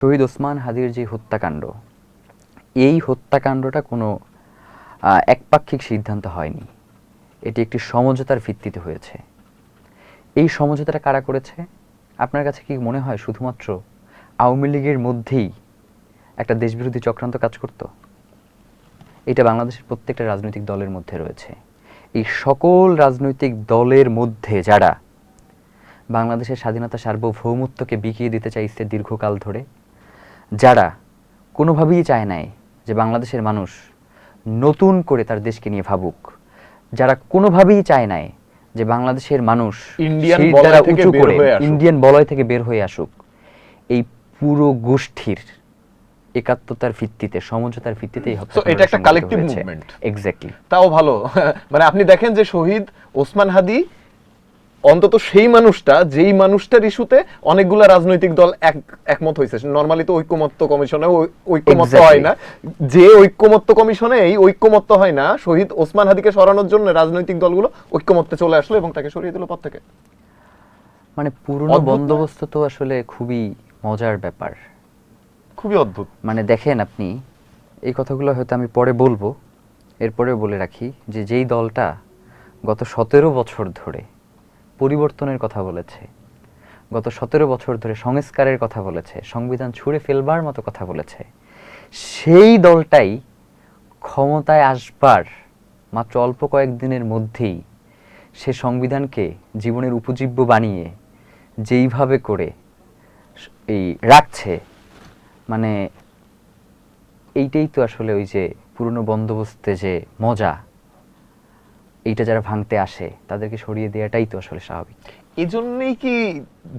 শহীদ ওসমান হাদির যে হত্যাকাণ্ড, এই হত্যাকাণ্ডটা কোনো একপাক্ষিক সিদ্ধান্ত হয়নি। এটি একটি সমঝোতার ভিত্তিতে হয়েছে। এই সমঝোতাটা কারা করেছে? আপনার কাছে কি মনে হয় শুধুমাত্র আওয়ামী লীগের মধ্যেই একটা দেশবিরোধী চক্রান্ত কাজ করত? এটা বাংলাদেশের প্রত্যেকটা রাজনৈতিক দলের মধ্যে রয়েছে। এই সকল রাজনৈতিক দলের মধ্যে যারা বাংলাদেশের স্বাধীনতা সার্বভৌমত্বকে বিকিয়ে দিতে চাইছে দীর্ঘকাল ধরে, যারা কোনোভাবেই চায় নাই যে বাংলাদেশের মানুষ নতুন করে তার দেশকে নিয়ে ভাবুক, যারা কোনোভাবেই চায় নাই যে বাংলাদেশের মানুষ ইন্ডিয়ান বলয় থেকে বের হয়ে আসুক, এই পুরো গোষ্ঠীর একাত্মতার ভিত্তিতে, সমঝোতার ভিত্তিতেই এটা একটা কালেকটিভ মুভমেন্ট। এক্স্যাক্টলি। তাও ভালো। মানে আপনি দেখেন যে শহীদ ওসমান হাদি অন্তত সেই মানুষটা, যেই মানুষটার ইস্যুতে অনেকগুলা রাজনৈতিক দল একমত হয়েছে। নরমালি তো ঐক্যমত্য কমিশনে ঐক্যমত্য হয় না, যে ঐক্যমত্য কমিশনে এই ঐক্যমত্য হয় না, শহীদ ওসমান হাদিকে সরানোর জন্য রাজনৈতিক দলগুলো ঐক্যমত্যে চলে আসলো এবং তাকে সরিয়ে দিল পদ থেকে। মানে পুরনো বন্দোবস্ত তো আসলে খুবই মজার ব্যাপার, খুবই অদ্ভুত। মানে দেখেন আপনি, এই কথাগুলো হয়তো আমি পরে বলবো, এরপরে বলে রাখি যে যেই দলটা গত 17 বছর ধরে পরিবর্তনের কথা বলেছে, গত 17 বছর ধরে সংস্কারের কথা বলেছে, সংবিধান ছুঁড়ে ফেলবার মতো কথা বলেছে, সেই দলটাই ক্ষমতায় আসবার মাত্র অল্প কয়েকদিনের মধ্যেই সে সংবিধানকে জীবনের উপজীব্য বানিয়ে যেইভাবে করে এই রাখছে, মানে এইটাই তো আসলে ওই যে পুরনো বন্দোবস্তে যে মজা, এইটা যারা ভাঙতে আসে তাদেরকে সরিয়ে দেওয়াটাই তো আসলে স্বাভাবিক। এই জন্যই কি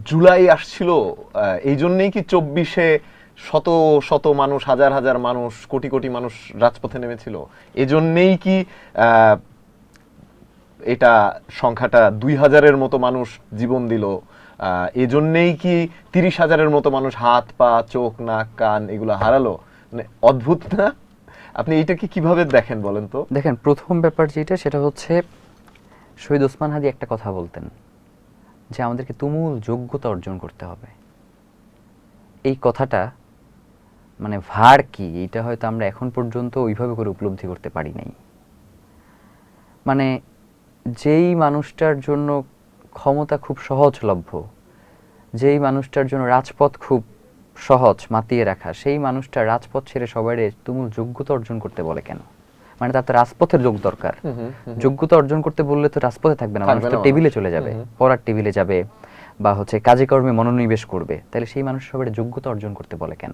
জুলাই আসছিল? এই জন্যই কি 24-এ শত শত মানুষ, হাজার হাজার মানুষ, কোটি কোটি মানুষ রাজপথে নেমেছিল? এজন্যই কি এটা সংখ্যাটা 2000-এর মতো মানুষ জীবন দিল? এজন্যই কি 30,000-এর মতো মানুষ হাত, পা, চোখ, নাক, কান এগুলো হারালো? মানে অদ্ভুত না? আপনি এইটাকে কিভাবে দেখেন বলেন তো? দেখেন, প্রথম ব্যাপার যেটা, সেটা হচ্ছে শহীদ ওসমান হাদি একটা কথা বলতেন যে আমাদেরকে তুমুল যোগ্যতা অর্জন করতে হবে। এই কথাটা মানে ভার কি, এটা হয়তো আমরা এখন পর্যন্ত ওইভাবে করে উপলব্ধি করতে পারি নাই। মানে যেই মানুষটার জন্য ক্ষমতা খুব সহজলভ্য, যেই মানুষটার জন্য রাজপথ খুব সহজ মাতিয়ে রাখা, সেই মানুষটা রাজপথ ছেড়ে সবাই তুমুল যোগ্যতা অর্জন করতে বলে কেন? মানে তার তো রাজপথের লোক দরকার। যোগ্যতা অর্জন করতে বললে তো রাজপথে থাকবে না, মানুষ তো টেবিলে চলে যাবে, পড়ার টেবিলে যাবে বা হচ্ছে কাজে কর্মে মনোনিবেশ করবে। তাহলে সেই মানুষ সবাই যোগ্যতা অর্জন করতে বলে কেন?